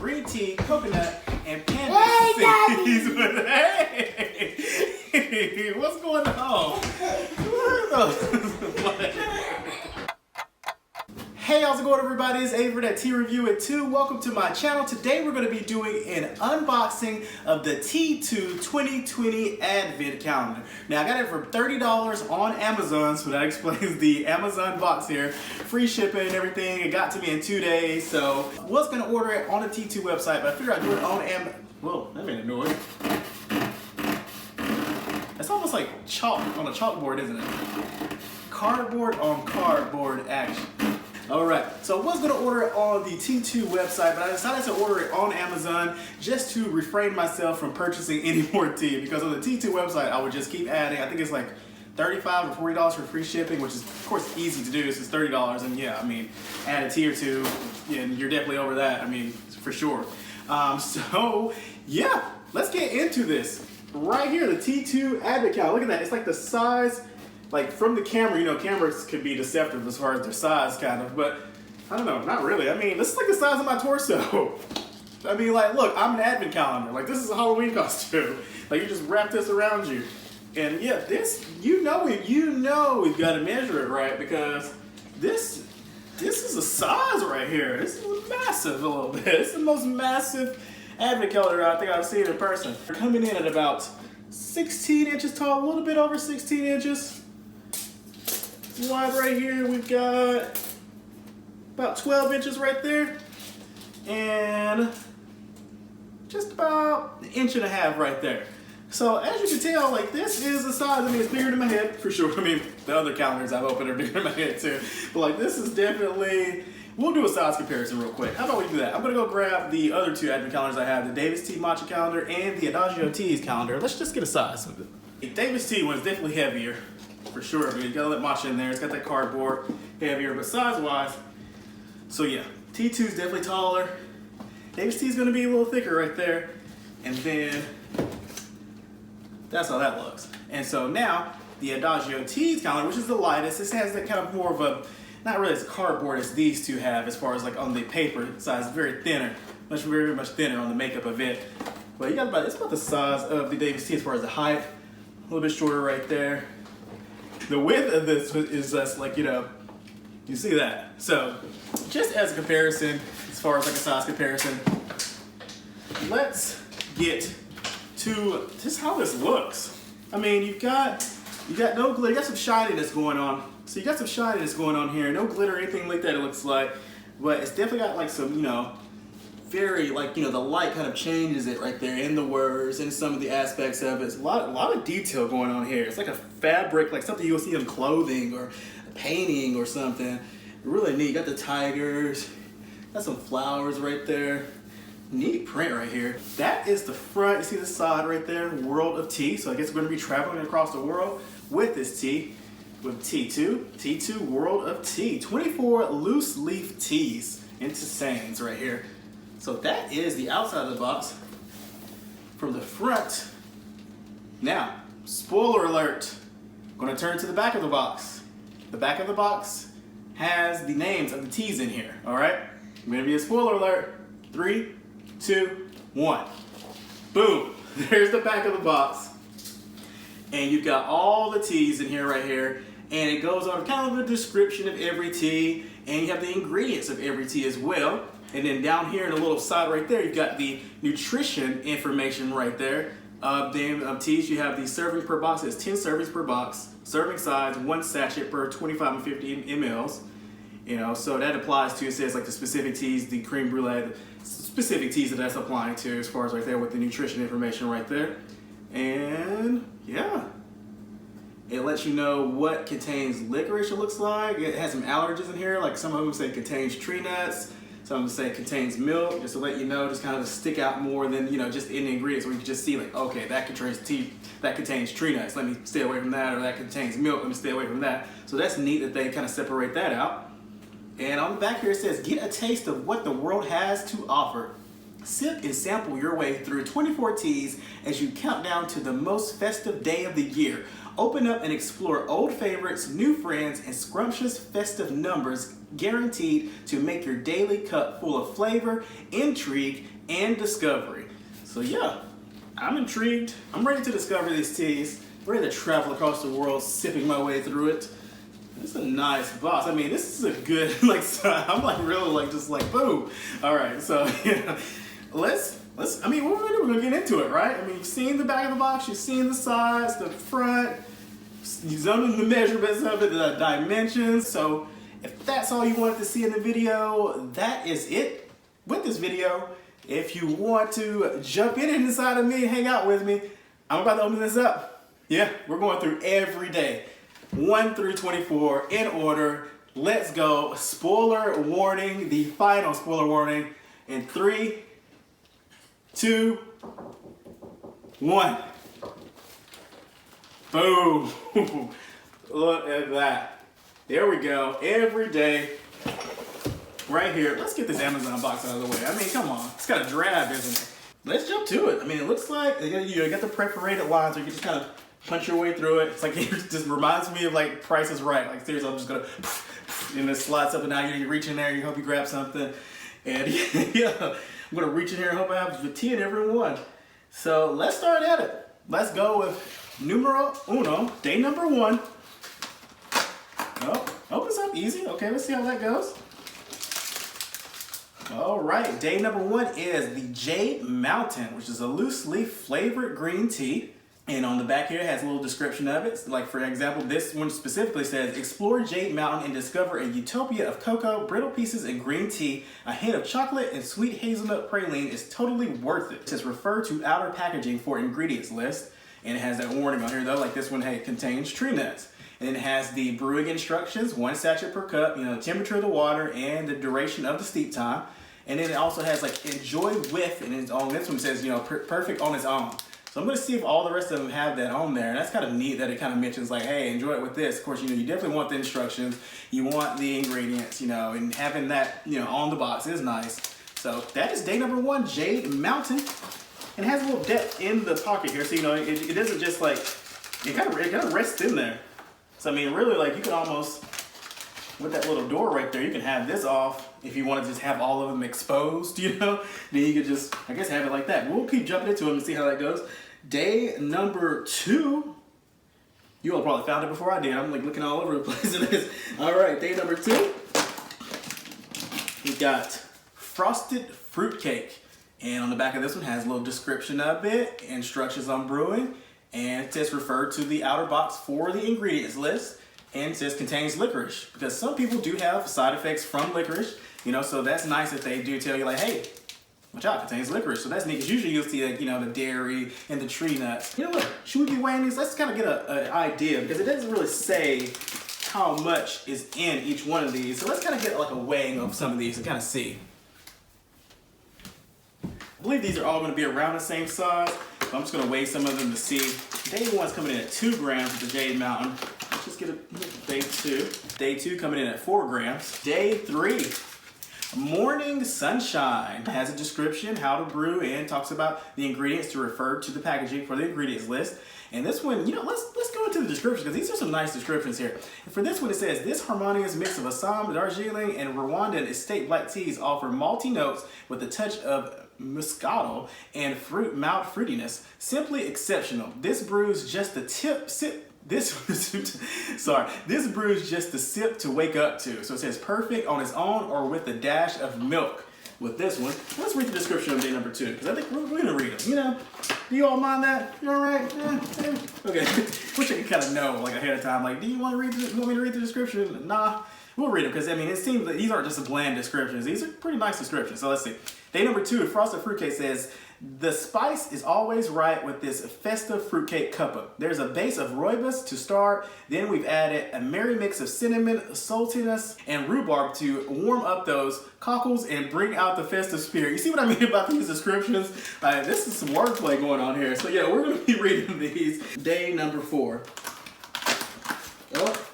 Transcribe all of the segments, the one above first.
green tea, coconut, and panda seeds with hey, what's going on? What are those? Hey, how's it going, everybody? It's Avrin at Tea Review at 2. Welcome to my channel. Today we're going to be doing an unboxing of the T2 2020 Advent Calendar. Now, I got it for $30 on Amazon, so that explains the Amazon box here. Free shipping and everything. It got to me in 2 days, so I was going to order it on the T2 website, but I figured I'd do it on Amazon. Whoa, that made a noise. It's almost like chalk on a chalkboard, isn't it? Cardboard on cardboard action. Alright, so I was going to order it on the T2 website, but I decided to order it on Amazon just to refrain myself from purchasing any more tea, because on the T2 website I would just keep adding. I think it's like $35 or $40 for free shipping, which is of course easy to do. This is $30, and yeah, I mean, add a tea or two and you're definitely over that, I mean, for sure. So yeah, let's get into this. Right here, the T2 Advent Calendar. Look at that, it's like the size. Like from the camera, you know, cameras could be deceptive as far as their size, kind of, but I don't know, not really. I mean, this is like the size of my torso. I mean, like, look, I'm an Advent calendar. Like, this is a Halloween costume. Like, you just wrap this around you. And yeah, this, you know we've got to measure it right, because this is a size right here. This is massive a little bit. It's the most massive Advent calendar I think I've seen in person. They're coming in at about 16 inches tall, a little bit over 16 inches. Wide right here, we've got about 12 inches right there, and just about an inch and a half right there. So as you can tell, like, this is the size. I mean, it's bigger than my head for sure. I mean, the other calendars I've opened are bigger than my head too, but like, this is definitely, we'll do a size comparison real quick. How about we do that? I'm gonna go grab the other two Advent calendars I have, the Davis Tea Matcha calendar and the Adagio Teas calendar. Let's just get a size of it. The Davis Tea one is definitely heavier. For sure, I mean, you gotta let matcha in there. It's got that cardboard, heavier, but size-wise, so yeah, T2 is definitely taller. Davis Tea is gonna be a little thicker right there, and then that's how that looks. And so now the Adagio Teas calendar, which is the lightest, this has that kind of more of a, not really as cardboard as these two have, as far as like on the paper size, very thinner, very much thinner on the makeup of it. But you got about, it's about the size of the Davis Tea as far as the height, a little bit shorter right there. The width of this is just like, you know, you see that. So just as a comparison, as far as like a size comparison, let's get to just how this looks. I mean, you got no glitter, you got some shininess going on. So you got some shininess going on here, no glitter or anything like that it looks like, but it's definitely got like some, you know, very, like, you know, the light kind of changes it right there in the words and some of the aspects of it. It's a lot of detail going on here. It's like a fabric, like something you'll see in clothing or a painting or something. Really neat. You got the tigers, got some flowers right there. Neat print right here. That is the front. You see the side right there, World of Tea. So I guess we're going to be traveling across the world with this tea, with T2 World of Tea. 24 loose leaf teas into tisanes right here. So that is the outside of the box. From the front, now, spoiler alert, I'm gonna turn to the back of the box. The back of the box has the names of the teas in here, all right? I'm gonna be a spoiler alert. 3, 2, 1. Boom, there's the back of the box. And you've got all the teas in here right here, and it goes on kind of a description of every tea, and you have the ingredients of every tea as well. And then down here in the little side right there, you've got the nutrition information right there. Then teas, you have the serving per box. It's 10 servings per box. Serving size, 1 sachet per 25 and 50 mLs. You know, so that applies to, it says like the specific teas, the creme brulee, the specific teas that's applying to, as far as right there with the nutrition information right there. And yeah, it lets you know what contains licorice, it looks like. It has some allergens in here, like some of them say contains tree nuts. Some of them say it contains milk, just to let you know, just kind of stick out more than, you know, just in the ingredients, where you can just see like, okay, that contains tea, that contains tree nuts, let me stay away from that, or that contains milk, let me stay away from that. So that's neat that they kind of separate that out. And on the back here it says, get a taste of what the world has to offer. Sip and sample your way through 24 teas as you count down to the most festive day of the year. Open up and explore old favorites, new friends, and scrumptious festive numbers guaranteed to make your daily cup full of flavor, intrigue, and discovery. So yeah, I'm intrigued. I'm ready to discover these teas. Ready to travel across the world, sipping my way through it. This is a nice box. I mean, this is a good, like, I'm like really like, just like, boom. All right, so yeah, let's, I mean, we're gonna get into it, right? I mean, you've seen the back of the box, you've seen the sides, the front, you've done the measurements of it, the dimensions. So if that's all you wanted to see in the video, that is it with this video. If you want to jump in inside of me, hang out with me, I'm about to open this up. Yeah, we're going through every day, 1 through 24 in order. Let's go. Spoiler warning, the final spoiler warning in 3, 2, 1. Boom. Look at that. There we go. Every day. Right here. Let's get this Amazon box out of the way. I mean, come on. It's got a drab, isn't it? Let's jump to it. I mean, it looks like you got the perforated lines, so you can just kind of punch your way through it. It's like, it just reminds me of like Price is Right. Like, seriously, I'm just going to, and it slides up and down. You reach in there, you hope you grab something. And yeah, I'm going to reach in here and hope I have the tea in every one. So let's start at it. Let's go with numero uno, day number 1. Oh, opens up easy. Okay, let's see how that goes. All right, day number 1 is the Jade Mountain, which is a loose leaf flavored green tea. And on the back here, it has a little description of it. Like, for example, this one specifically says, explore Jade Mountain and discover a utopia of cocoa, brittle pieces, and green tea. A hint of chocolate and sweet hazelnut praline is totally worth it. It says refer to outer packaging for ingredients list. And it has that warning on here, though, like this one, hey, contains tree nuts. And then it has the brewing instructions, 1 sachet per cup, the temperature of the water, and the duration of the steep time. And then it also has like enjoy with, and it's on this one says, perfect on its own. So I'm going to see if all the rest of them have that on there. And that's kind of neat that it kind of mentions like, hey, enjoy it with this. Of course, you definitely want the instructions. You want the ingredients, and having that, on the box is nice. So that is day number 1, Jade Mountain. And it has a little depth in the pocket here. So, it doesn't just like, it kind of rests in there. So, I mean, really, like, you can almost, with that little door right there, you can have this off if you want to just have all of them exposed, Then you could just, I guess, have it like that. We'll keep jumping into them and see how that goes. Day number 2. You all probably found it before I did. I'm like looking all over the place in this. All right, day number 2. We got frosted fruitcake. And on the back of this one has a little description of it, instructions on brewing, and it says refer to the outer box for the ingredients list. And it says contains licorice, because some people do have side effects from licorice, so that's nice that they do tell you like, hey, watch out, contains licorice. So that's neat, because usually you'll see like, the dairy and the tree nuts. You know what, should we be weighing these? Let's kind of get an idea, because it doesn't really say how much is in each one of these. So let's kind of get like a weighing of some of these and kind of see. I believe these are all going to be around the same size, but I'm just going to weigh some of them to see. Day 1's coming in at 2 grams with the Jade Mountain. Let's just get a day 2. Day 2 coming in at 4 grams. Day 3, Morning Sunshine. Has a description, how to brew, and talks about the ingredients to refer to the packaging for the ingredients list. And this one, let's go into the description, because these are some nice descriptions here. And for this one, it says, this harmonious mix of Assam, Darjeeling, and Rwandan estate black teas offer malty notes with a touch of Moscato and mild fruitiness. Simply exceptional. This brews just the This brews just the sip to wake up to. So it says perfect on its own or with a dash of milk. With this one, let's read the description of day number 2, because I think we're gonna read them. Do you all mind that? You all right? Yeah. Okay. Wish I could kind of know like ahead of time. Like, do you want me to read the description? Nah. We'll read them, because I mean, it seems that these aren't just bland descriptions. These are pretty nice descriptions. So let's see. Day number 2, frosted fruitcake says, the spice is always right with this festive fruitcake cuppa. There's a base of rooibos to start. Then we've added a merry mix of cinnamon, saltiness, and rhubarb to warm up those cockles and bring out the festive spirit. You see what I mean about these descriptions? This is some wordplay going on here. So yeah, we're going to be reading these. Day number 4. Oh.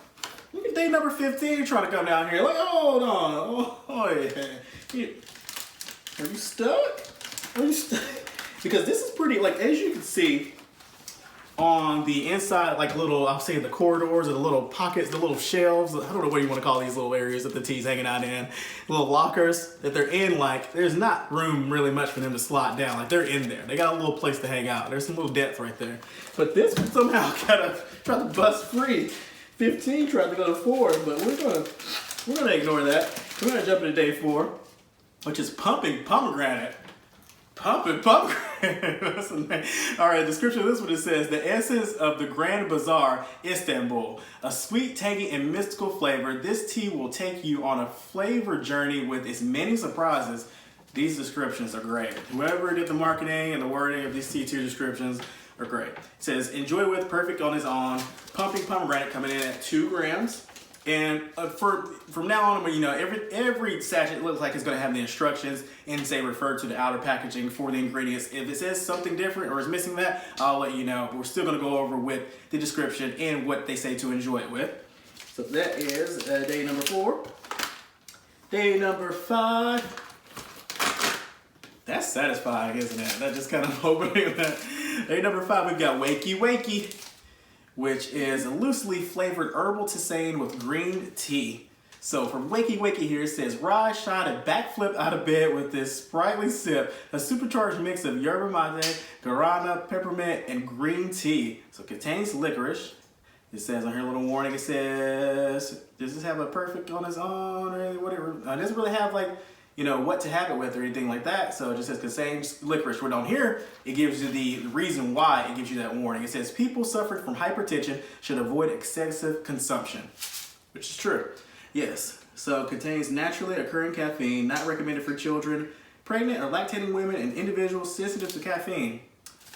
Look at day number 15 trying to come down here. Like, hold on. Oh yeah. Are you stuck? Are you stuck? Because this is pretty, like, as you can see, on the inside, like little, I'll say the corridors or the little pockets, the little shelves, I don't know what you want to call these little areas that the tea's hanging out in, little lockers that they're in, like there's not room really much for them to slot down, like they're in there. They got a little place to hang out. There's some little depth right there. But this one somehow kind of tried to bust free. 15 tried to go to 4, but we're gonna ignore that. We're gonna jump into day 4, which is pumping pomegranate. Pumping pomegranate. That's the name. All right, description of this one, it says, the essence of the Grand Bazaar, Istanbul. A sweet, tangy, and mystical flavor. This tea will take you on a flavor journey with its many surprises. These descriptions are great. Whoever did the marketing and the wording of these T2 descriptions are great. It says, enjoy with, perfect on its own. Pumping pomegranate coming in at 2 grams. And from now on, you know, every sachet looks like it's going to have the instructions and say refer to the outer packaging for the ingredients. If it says something different or is missing that, I'll let you know. We're still going to go over with the description and what they say to enjoy it with. So that is day number 4. Day number 5. That's satisfying, isn't it? That just kind of opening that. Day number 5, we've got Wakey Wakey, which is a loosely flavored herbal tisane with green tea. So for Wakey Wakey here, it says, rise, shine, and backflip out of bed with this sprightly sip, a supercharged mix of yerba mate, guarana, peppermint, and green tea. So it contains licorice. It says on here a little warning, it says, does this have a perfect on its own or whatever? It doesn't really have like, you know, what to have it with or anything like that. So it just says contains licorice. We're down here, it gives you the reason why it gives you that warning. It says people suffering from hypertension should avoid excessive consumption, which is true. Yes, so it contains naturally occurring caffeine, not recommended for children, pregnant or lactating women, and individuals sensitive to caffeine.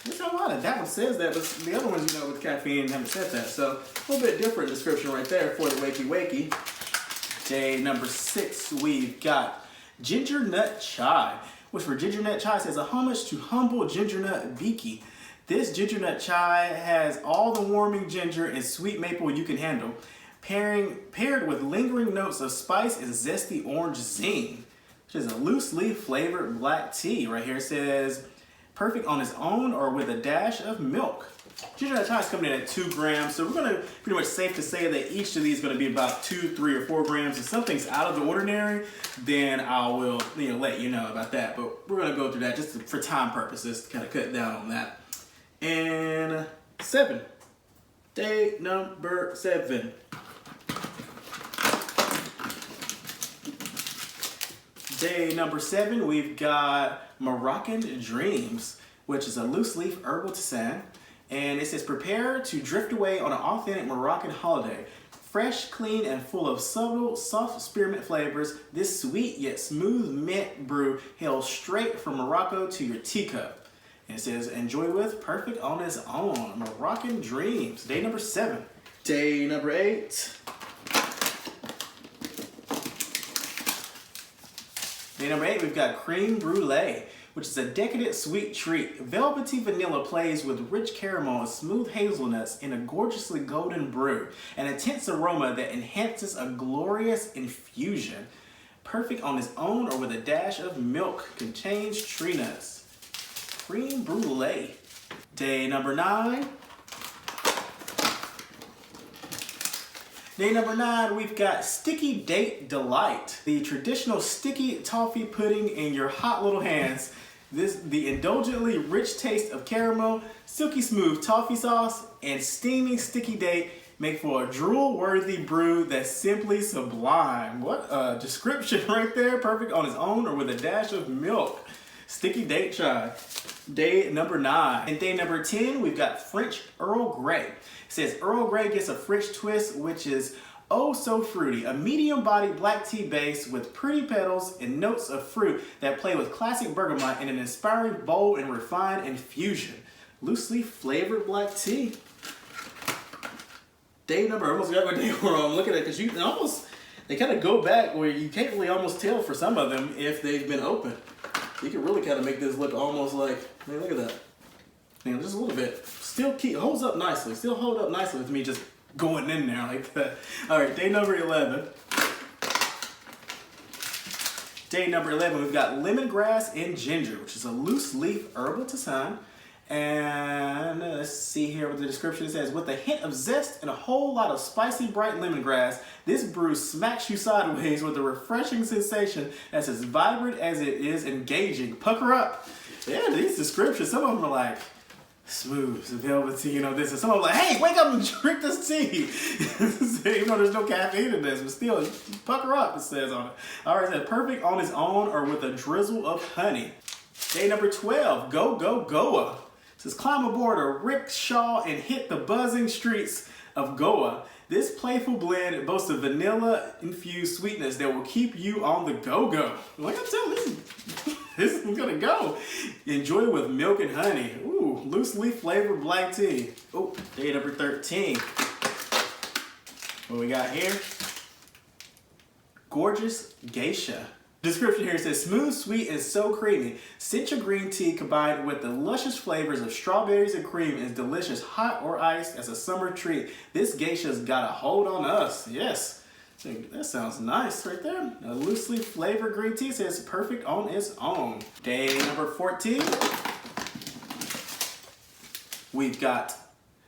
There's a lot of that one says that, but the other ones, you know, with caffeine haven't said that. So a little bit different description right there for the Wakey Wakey. Day number 6, we've got Ginger Nut Chai, which for Ginger Nut Chai says a homage to humble ginger nut Biki. This ginger nut chai has all the warming ginger and sweet maple you can handle, paired with lingering notes of spice and zesty orange zing, which is a loose leaf flavored black tea. Right here it says perfect on its own or with a dash of milk. Ginger nut chai is coming in at 2 grams, so we're going to pretty much safe to say that each of these is going to be about 2, 3, or 4 grams. If something's out of the ordinary, then I will, you know, let you know about that. But we're going to go through that just for time purposes to kind of cut down on that. And 7, day number 7. Day number 7, we've got Moroccan Dreams, which is a loose leaf herbal tisane. And it says, prepare to drift away on an authentic Moroccan holiday. Fresh, clean, and full of subtle, soft spearmint flavors, this sweet yet smooth mint brew hails straight from Morocco to your teacup. And it says, enjoy with, perfect on its own. Moroccan Dreams, day number 7. Day number 8. Day number 8, we've got Creme Brulee, which is a decadent sweet treat. Velvety vanilla plays with rich caramel and smooth hazelnuts in a gorgeously golden brew. An intense aroma that enhances a glorious infusion. Perfect on its own or with a dash of milk. Contains tree nuts. Creme Brulee. Day number 9. Day number 9, we've got Sticky Date Delight. The traditional sticky toffee pudding in your hot little hands. The indulgently rich taste of caramel, silky smooth toffee sauce, and steaming sticky date make for a drool-worthy brew that's simply sublime. What a description right there. Perfect on its own or with a dash of milk. Sticky date chai. Day number 9. And day number 10, we've got French Earl Grey. It says Earl Grey gets a French twist, which is oh so fruity. A medium-bodied black tea base with pretty petals and notes of fruit that play with classic bergamot in an inspiring, bold, and refined infusion. Loosely flavored black tea. Day number, I almost got my day where I'm looking at it because they kind of go back where you can't really almost tell for some of them if they've been open. You can really kind of make this look almost like, man, look at that. Man, just a little bit. Still holds up nicely. Still hold up nicely with me just going in there like that. All right, day number 11. Day number 11, we've got Lemongrass Ginger, which is a loose leaf herbal tisane. And let's see here what the description says. With a hint of zest and a whole lot of spicy bright lemongrass, this brew smacks you sideways with a refreshing sensation that's as vibrant as it is engaging. Pucker up. Yeah, these descriptions, some of them are like smooth, velvety, you know, this, and some of them are like, hey, wake up and drink this tea. Even though there's no caffeine in this, but still, pucker up, it says on it. All right, it says perfect on its own or with a drizzle of honey. Day number 12, Go Go Goa. It says climb aboard a rickshaw and hit the buzzing streets of Goa. This playful blend boasts a vanilla-infused sweetness that will keep you on the go-go. Like I'm telling you, this is gonna go. Enjoy with milk and honey. Ooh, loose leaf flavored black tea. Oh, day number 13. What we got here? Gorgeous geisha. Description here says smooth, sweet, and so creamy. Citra green tea combined with the luscious flavors of strawberries and cream is delicious, hot or iced as a summer treat. This geisha's got a hold on us. Yes, that sounds nice right there. A loosely flavored green tea says perfect on its own. Day number 14. We've got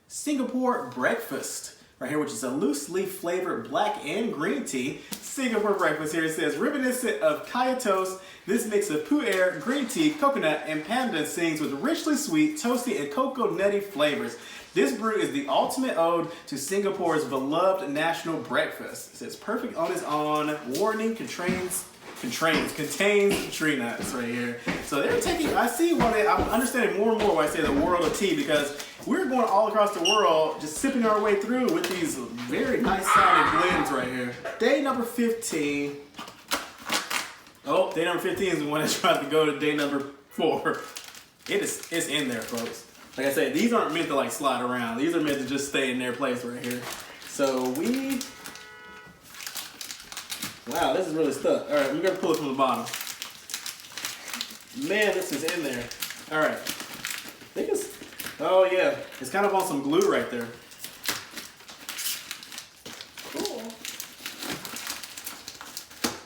Singapore Breakfast right here, which is a loose leaf flavored black and green tea. Singapore Breakfast here, it says reminiscent of kaya toast. This mix of pu'er, green tea, coconut, and pandan sings with richly sweet, toasty, and cocoa nutty flavors. This brew is the ultimate ode to Singapore's beloved national breakfast. It says perfect on its own. Warning, contains tree nuts right here. So they're taking, I see why I'm understanding more and more why I say the world of tea, because we're going all across the world just sipping our way through with these very nice sounding blends right here. Day number 15. Oh, day number 15 is the one that tries to go to day number 4. It's in there, folks. Like I said, these aren't meant to like slide around. These are meant to just stay in their place right here. So wow, this is really stuck. All right, we're gonna pull it from the bottom. Man, this is in there. All right, I think it's, oh yeah, it's kind of on some glue right there. Cool.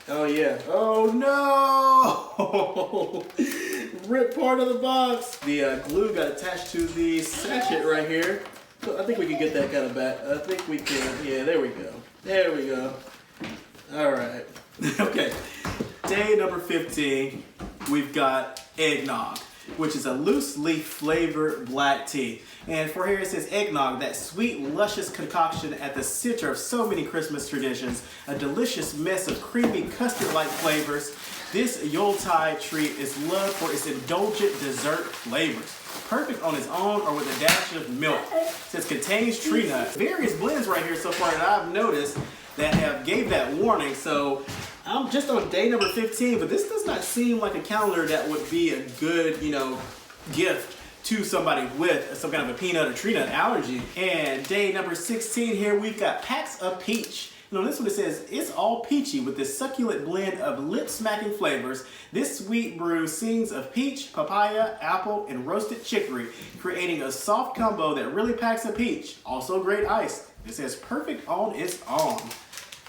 Oh yeah, oh no! Rip part of the box. The glue got attached to the sachet right here. So I think we can get that kind of back. I think we can, yeah, there we go. There we go. All right, okay. Day number 15, we've got eggnog, which is a loose leaf flavored black tea. And for here it says eggnog, that sweet, luscious concoction at the center of so many Christmas traditions, a delicious mess of creamy custard-like flavors. This Yuletide treat is loved for its indulgent dessert flavors. Perfect on its own or with a dash of milk. It says contains tree nuts. Various blends right here so far that I've noticed that have gave that warning. So I'm just on day number 15, but this does not seem like a calendar that would be a good, you know, gift to somebody with some kind of a peanut or tree nut allergy. And day number 16 here, we've got packs of peach. You know, this one it says, it's all peachy with this succulent blend of lip-smacking flavors. This sweet brew sings of peach, papaya, apple, and roasted chicory, creating a soft combo that really packs a peach. Also great ice. It says perfect on its own.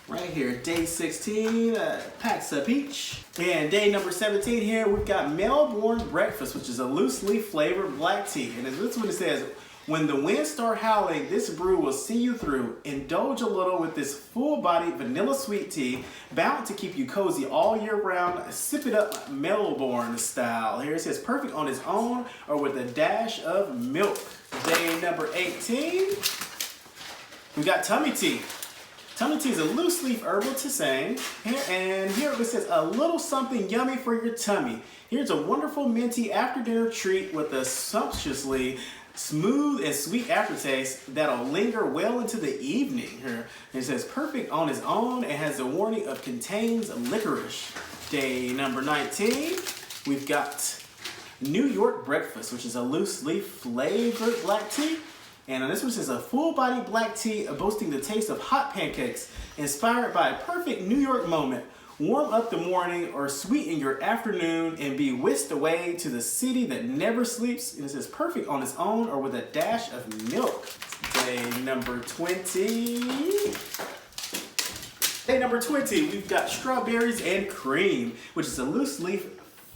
Right here, day 16, packs of peach. And day number 17 here, we've got Melbourne Breakfast, which is a loose leaf flavored black tea. And this one it says, when the winds start howling, this brew will see you through. Indulge a little with this full-bodied vanilla sweet tea, bound to keep you cozy all year round. Sip it up Melbourne style. Here it says perfect on its own or with a dash of milk. Day number 18, we got tummy tea. Tummy tea is a loose leaf herbal tisane. And here it says a little something yummy for your tummy. Here's a wonderful minty after dinner treat with a sumptuously smooth and sweet aftertaste that'll linger well into the evening. Here it says perfect on its own and has a warning of contains licorice. Day number 19, we've got New York Breakfast, which is a loose leaf flavored black tea. And this one says a full-bodied black tea boasting the taste of hot pancakes, inspired by a perfect New York moment. Warm up the morning or sweeten your afternoon and be whisked away to the city that never sleeps. And it says perfect on its own or with a dash of milk. Day number 20. Day number 20, we've got strawberries and cream, which is a loose leaf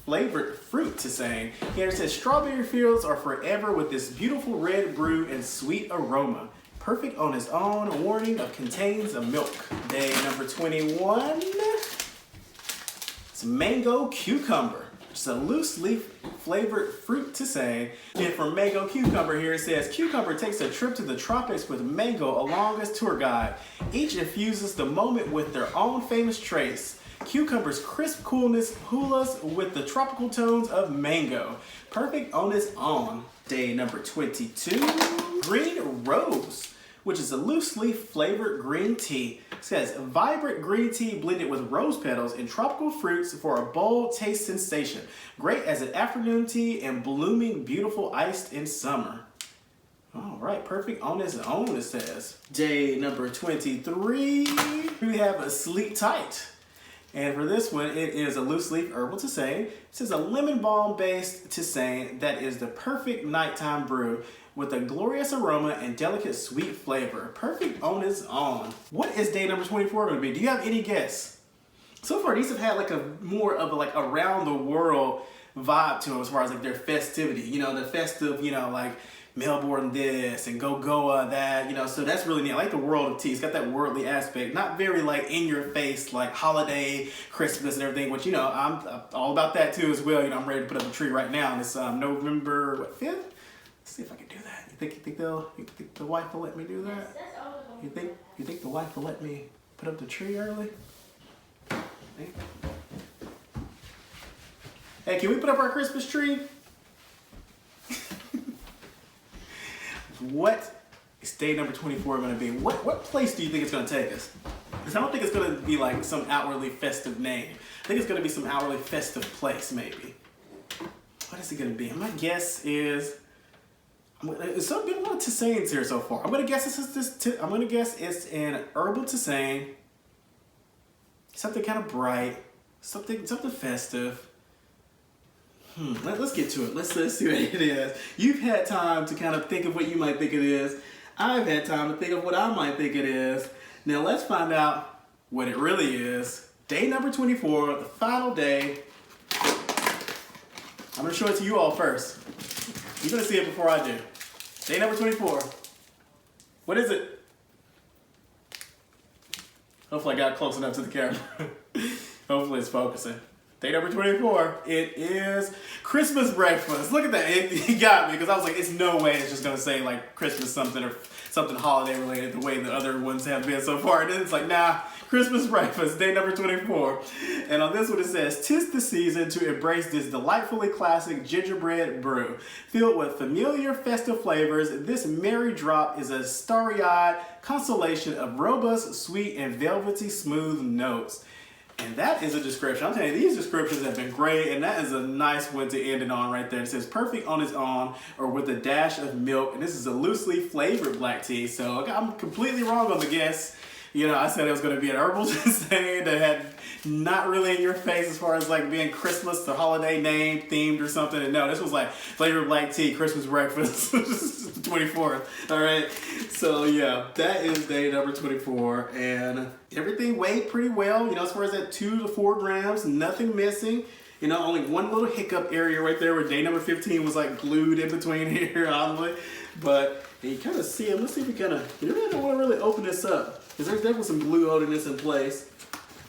flavored fruit tisane. Here it says strawberry fields are forever with this beautiful red brew and sweet aroma. Perfect on its own. Warning of contains a milk. Day number 21. It's mango cucumber. It's a loose leaf flavored fruit tisane. And for mango cucumber here it says cucumber takes a trip to the tropics with mango along as tour guide. Each infuses the moment with their own famous trace. Cucumber's crisp coolness hulas with the tropical tones of mango. Perfect on its own. Day number 22. Green rose, which is a loose leaf flavored green tea. It says vibrant green tea blended with rose petals and tropical fruits for a bold taste sensation. Great as an afternoon tea and blooming beautiful iced in summer. All right, perfect on its own, it says. Day number 23, we have a Sleep Tight. And for this one, it is a loose leaf herbal tisane. It says a lemon balm based tisane that is the perfect nighttime brew with a glorious aroma and delicate sweet flavor. Perfect on its own. What is day number 24 going to be? Do you have any guess? So far, these have had like a more of a like around the world vibe to them as far as like their festivity. You know, the festive, you know, like Melbourne this and Goa that, you know, so that's really neat. I like the world of tea. It's got that worldly aspect, not very like in your face, like holiday, Christmas and everything, which, you know, I'm all about that too as well. You know, I'm ready to put up a tree right now, and it's November, what, 5th? Let's see if I can do that. You think the wife will let me do that? You think the wife will let me put up the tree early? Hey, can we put up our Christmas tree? What is day number 24 going to be? What place do you think it's going to take us? Because I don't think it's going to be like some outwardly festive name. I think it's going to be some outwardly festive place, maybe. What is it going to be? My guess is, there's been a lot of tisanes here so far. I'm going to guess I'm going to guess it's an herbal tisane. Something kind of bright, something festive. Let's get to it. Let's see what it is. You've had time to kind of think of what you might think it is. I've had time to think of what I might think it is. Now let's find out what it really is. Day number 24, the final day. I'm going to show it to you all first. You're going to see it before I do. Day number 24. What is it? Hopefully I got close enough to the camera. Hopefully it's focusing. Day number 24, it is Christmas breakfast. Look at that, it got me, because I was like, it's no way it's just going to say like Christmas something or something holiday related the way the other ones have been so far. And then it's like, nah, Christmas breakfast, day number 24. And on this one it says, 'tis the season to embrace this delightfully classic gingerbread brew. Filled with familiar festive flavors, this merry drop is a starry-eyed constellation of robust, sweet, and velvety smooth notes. And that is a description. I'm telling you, these descriptions have been great, and that is a nice one to end it on right there. It says perfect on its own or with a dash of milk, and this is a loosely flavored black tea. So I'm completely wrong on the guess. You know, I said it was going to be an herbal tisane that had not really in your face as far as like being Christmas, the holiday name themed or something. And no, this was like flavored black tea, Christmas breakfast, the 24th. All right. So yeah, that is day number 24, and everything weighed pretty well. You know, as far as that 2 to 4 grams, nothing missing. You know, only one little hiccup area right there where day number 15 was like glued in between here, oddly. But you kind of see it. Let's see if we kind of, you really don't want to really open this up, because there's definitely some glue holding this in place.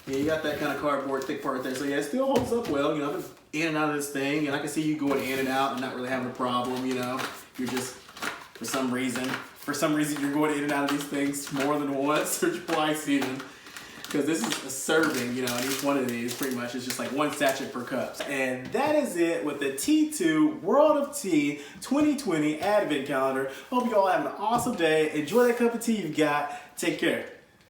Yeah, you got that kind of cardboard thick part there. So yeah, it still holds up well. You know, I'm in and out of this thing, and I can see you going in and out and not really having a problem. You know, you're just, for some reason you're going in and out of these things more than once or twice even. Because this is a serving, you know, and each one of these pretty much is just like 1 sachet per cup. And that is it with the T2 World of Tea 2020 Advent Calendar. Hope you all have an awesome day. Enjoy that cup of tea you've got. Take care.